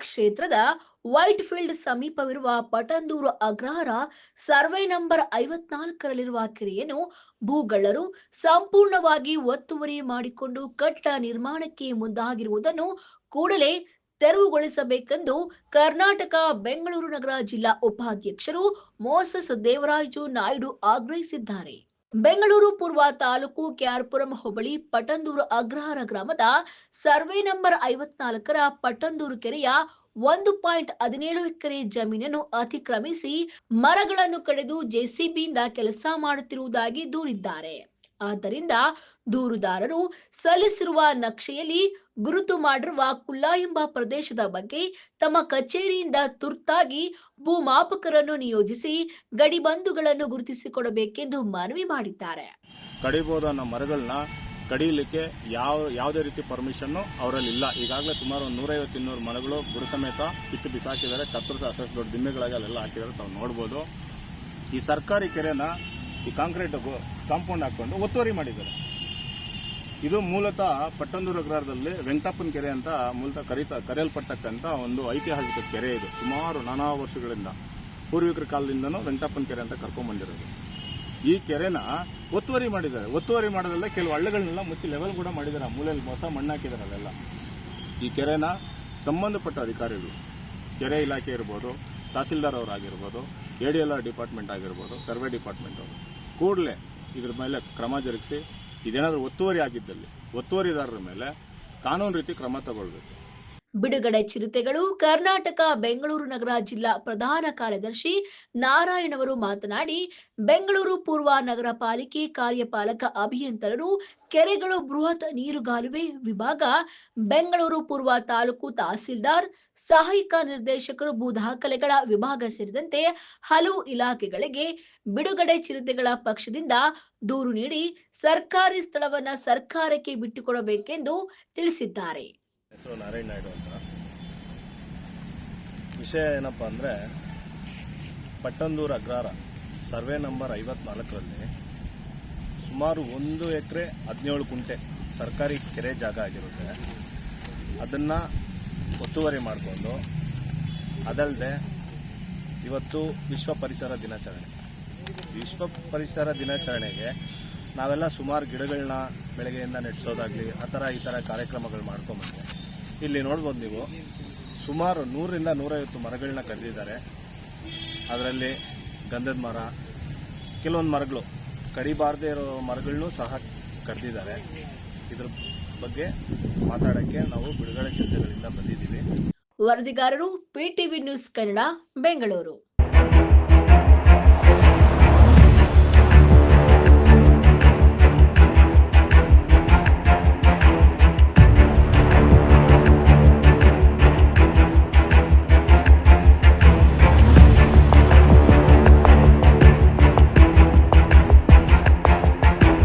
ಕ್ಷೇತ್ರದ white field ಸಮೀಪವಿರುವ ಪಟಂದೂರು Agrahara survey number 54ರಲ್ಲಿರುವ ಕೆರೆಯನ್ನು ಭೂಗಳ್ಳರು ಸಂಪೂರ್ಣವಾಗಿ ಒತ್ತುವರಿ ಮಾಡಿಕೊಂಡು ಕಟ್ಟಡ ನಿರ್ಮಾಣಕ್ಕೆ ಮುಂದಾಗಿರುವುದನ್ನು ಕೂಡಲೇ ತೆರವುಗೊಳಿಸಬೇಕೆಂದು ಕರ್ನಾಟಕ ಬೆಂಗಳೂರು ನಗರ ಜಿಲ್ಲಾ ಉಪಾಧ್ಯಕ್ಷರು ಮೋಸಸ್ ದೇವರಾಜು ನಾಯ್ಡು ಆಗ್ರಹಿಸಿದ್ದಾರೆ. ಬೆಂಗಳೂರು ಪೂರ್ವ ತಾಲೂಕು ಕೆಆರ್ಪುರಂ ಹೋಬಳಿ ಪಟಂದೂರು ಅಗ್ರಹಾರ ಗ್ರಾಮದ ಸರ್ವೆ ನಂಬರ್ 54ರ ಪಟಂದೂರು ಕೆರೆಯ 1.17 ಎಕರೆ ಜಮೀನನ್ನು ಅತಿಕ್ರಮಿಸಿ ಮರಗಳನ್ನು ಕಡಿದು ಜೆಸಿಬಿಯಿಂದ ಕೆಲಸ ಮಾಡುತ್ತಿರುವುದಾಗಿ ದೂರಿದ್ದಾರೆ. ಆದ್ದರಿಂದ ದೂರುದಾರರು ಸಲ್ಲಿಸಿರುವ ನಕ್ಷೆಯಲ್ಲಿ ಗುರುತು ಮಾಡಿರುವ ಕುಲ್ಲಾ ಎಂಬ ಪ್ರದೇಶದ ಬಗ್ಗೆ ತಮ್ಮ ಕಚೇರಿಯಿಂದ ತುರ್ತಾಗಿ ಭೂಮಾಪಕರನ್ನು ನಿಯೋಜಿಸಿ ಗಡಿಬಂಧುಗಳನ್ನು ಗುರುತಿಸಿಕೊಡಬೇಕೆಂದು ಮನವಿ ಮಾಡಿದ್ದಾರೆ. ಕಡಿಬಹುದಾದ ಮರಗಳನ್ನ ಕಡಿಯಲಿಕ್ಕೆ ಯಾವುದೇ ರೀತಿ ಪರ್ಮಿಷನ್ ಅವರಲ್ಲಿ ಇಲ್ಲ. ಈಗಾಗಲೇ ಸುಮಾರು 150-200 ಮರಗಳು ಗುರು ಸಮೇತ ಕಿತ್ತು ಬಿಸಾಕಿದ್ದಾರೆ. ಕತ್ತರಿಸಿ ಅಷ್ಟು ದೊಡ್ಡ ದಿಮ್ಮೆಗಳಾಗಿ ಅಲ್ಲೆಲ್ಲ ಹಾಕಿದ್ದಾರೆ, ತಾವು ನೋಡ್ಬೋದು. ಈ ಸರ್ಕಾರಿ ಕೆರೆನ ಈ ಕಾಂಕ್ರೀಟ್ ಕಾಂಪೌಂಡ್ ಹಾಕೊಂಡು ಒತ್ತುವರಿ ಮಾಡಿದ್ದಾರೆ. ಇದು ಮೂಲತಃ ಪಟ್ಟಂದೂರು ಅಗ್ರಹಾರದಲ್ಲಿ ವೆಂಕಟಪ್ಪನ ಕೆರೆ ಅಂತ ಮೂಲತಃ ಕರೆಯಲ್ಪಟ್ಟಕ್ಕಂಥ ಒಂದು ಐತಿಹಾಸಿಕ ಕೆರೆ. ಇದು ಸುಮಾರು ನಾನಾ ವರ್ಷಗಳಿಂದ ಪೂರ್ವಿಕರ ಕಾಲದಿಂದನೂ ವೆಂಕಟಪ್ಪನ ಕೆರೆ ಅಂತ ಕರ್ಕೊಂಡ್ಬಂದಿರೋದು. ಈ ಕೆರೆನ ಒತ್ತುವರಿ ಮಾಡಿದ್ದಾರೆ. ಒತ್ತುವರಿ ಮಾಡೋದ್ರಲ್ಲ ಕೆಲವು ಹಳ್ಳಿಗಳನ್ನೆಲ್ಲ ಮುಚ್ಚಿ ಲೆವೆಲ್ ಕೂಡ ಮಾಡಿದ್ದಾರೆ. ಮೂಲೆಯಲ್ಲಿ ಹೊಸ ಮಣ್ಣು ಹಾಕಿದ್ದಾರೆ ಅಲ್ಲೆಲ್ಲ. ಈ ಕೆರೆನ ಸಂಬಂಧಪಟ್ಟ ಅಧಿಕಾರಿಗಳು, ಕೆರೆ ಇಲಾಖೆ ಇರ್ಬೋದು, ತಹಸೀಲ್ದಾರ್ ಅವರಾಗಿರ್ಬೋದು, ADLR ಡಿಪಾರ್ಟ್ಮೆಂಟ್ ಆಗಿರ್ಬೋದು, ಸರ್ವೆ ಡಿಪಾರ್ಟ್ಮೆಂಟ್ ಅವರು ಕೂಡಲೇ ಇದ್ರ ಮೇಲೆ ಕ್ರಮ ಜರುಗಿಸಿ ಇದೇನಾದರೂ ಒತ್ತುವರಿ ಆಗಿದ್ದಲ್ಲಿ ಒತ್ತುವರಿದಾರರ ಮೇಲೆ ಕಾನೂನು ರೀತಿ ಕ್ರಮ ತಗೊಳ್ಬೇಕು. ಬಿಡುಗಡೆ ಚಿರತೆಗಳು ಕರ್ನಾಟಕ ಬೆಂಗಳೂರು ನಗರ ಜಿಲ್ಲಾ ಪ್ರಧಾನ ಕಾರ್ಯದರ್ಶಿ ನಾರಾಯಣ್ ಅವರು ಮಾತನಾಡಿ, ಬೆಂಗಳೂರು ಪೂರ್ವ ನಗರ ಪಾಲಿಕೆ ಕಾರ್ಯಪಾಲಕ ಅಭಿಯಂತರರು, ಕೆರೆಗಳು ಬೃಹತ್ ನೀರುಗಾಲುವೆ ವಿಭಾಗ, ಬೆಂಗಳೂರು ಪೂರ್ವ ತಾಲೂಕು ತಹಸೀಲ್ದಾರ್, ಸಹಾಯಕ ನಿರ್ದೇಶಕರು, ಭೂ ದಾಖಲೆಗಳ ವಿಭಾಗ ಸೇರಿದಂತೆ ಹಲವು ಇಲಾಖೆಗಳಿಗೆ ಬಿಡುಗಡೆ ಚಿರತೆಗಳ ಪಕ್ಷದಿಂದ ದೂರು ನೀಡಿ ಸರ್ಕಾರಿ ಸ್ಥಳವನ್ನ ಸರ್ಕಾರಕ್ಕೆ ಬಿಟ್ಟುಕೊಡಬೇಕೆಂದು ತಿಳಿಸಿದ್ದಾರೆ. ಹೆಸರು ನಾರಾಯಣ್ ನಾಯ್ಡು ಅಂತ. ವಿಷಯ ಏನಪ್ಪ ಅಂದರೆ, ಪಟ್ಟಂದೂರು ಅಗ್ರಹಾರ ಸರ್ವೆ ನಂಬರ್ 54ರಲ್ಲಿ ಸುಮಾರು 1 ಎಕರೆ 17 ಗುಂಟೆ ಸರ್ಕಾರಿ ಕೆರೆ ಜಾಗ ಆಗಿರುತ್ತೆ. ಅದನ್ನು ಒತ್ತುವರಿ ಮಾಡಿಕೊಂಡು, ಅದಲ್ಲದೆ ಇವತ್ತು ವಿಶ್ವ ಪರಿಸರ ದಿನಾಚರಣೆ. ವಿಶ್ವ ಪರಿಸರ ದಿನಾಚರಣೆಗೆ ನಾವೆಲ್ಲ ಸುಮಾರು ಗಿಡಗಳನ್ನ ಬೆಳಗ್ಗೆಯಿಂದ ನೆಡ್ಸೋದಾಗಲಿ ಈ ಥರ ಕಾರ್ಯಕ್ರಮಗಳು ಮಾಡ್ಕೊಂಬಂದೆ. ಇಲ್ಲಿ ನೋಡ್ಬೋದು ನೀವು, ಸುಮಾರು 100ರಿಂದ 150 ಮರಗಳನ್ನ ಕಡಿದಿದ್ದಾರೆ. ಅದರಲ್ಲಿ ಗಂಧದ ಮರ, ಕೆಲವೊಂದು ಮರಗಳು ಕಡಿಬಾರದೇ ಇರೋ ಮರಗಳನ್ನೂ ಸಹ ಕಡಿದಿದ್ದಾರೆ. ಇದ್ರ ಬಗ್ಗೆ ಮಾತಾಡೋಕ್ಕೆ ನಾವು ಬಿಡುಗಡೆ ಚಿರತೆಗಳಿಂದ ಬಂದಿದ್ದೀವಿ. ವರದಿಗಾರರು PTV ನ್ಯೂಸ್ ಕನ್ನಡ, ಬೆಂಗಳೂರು.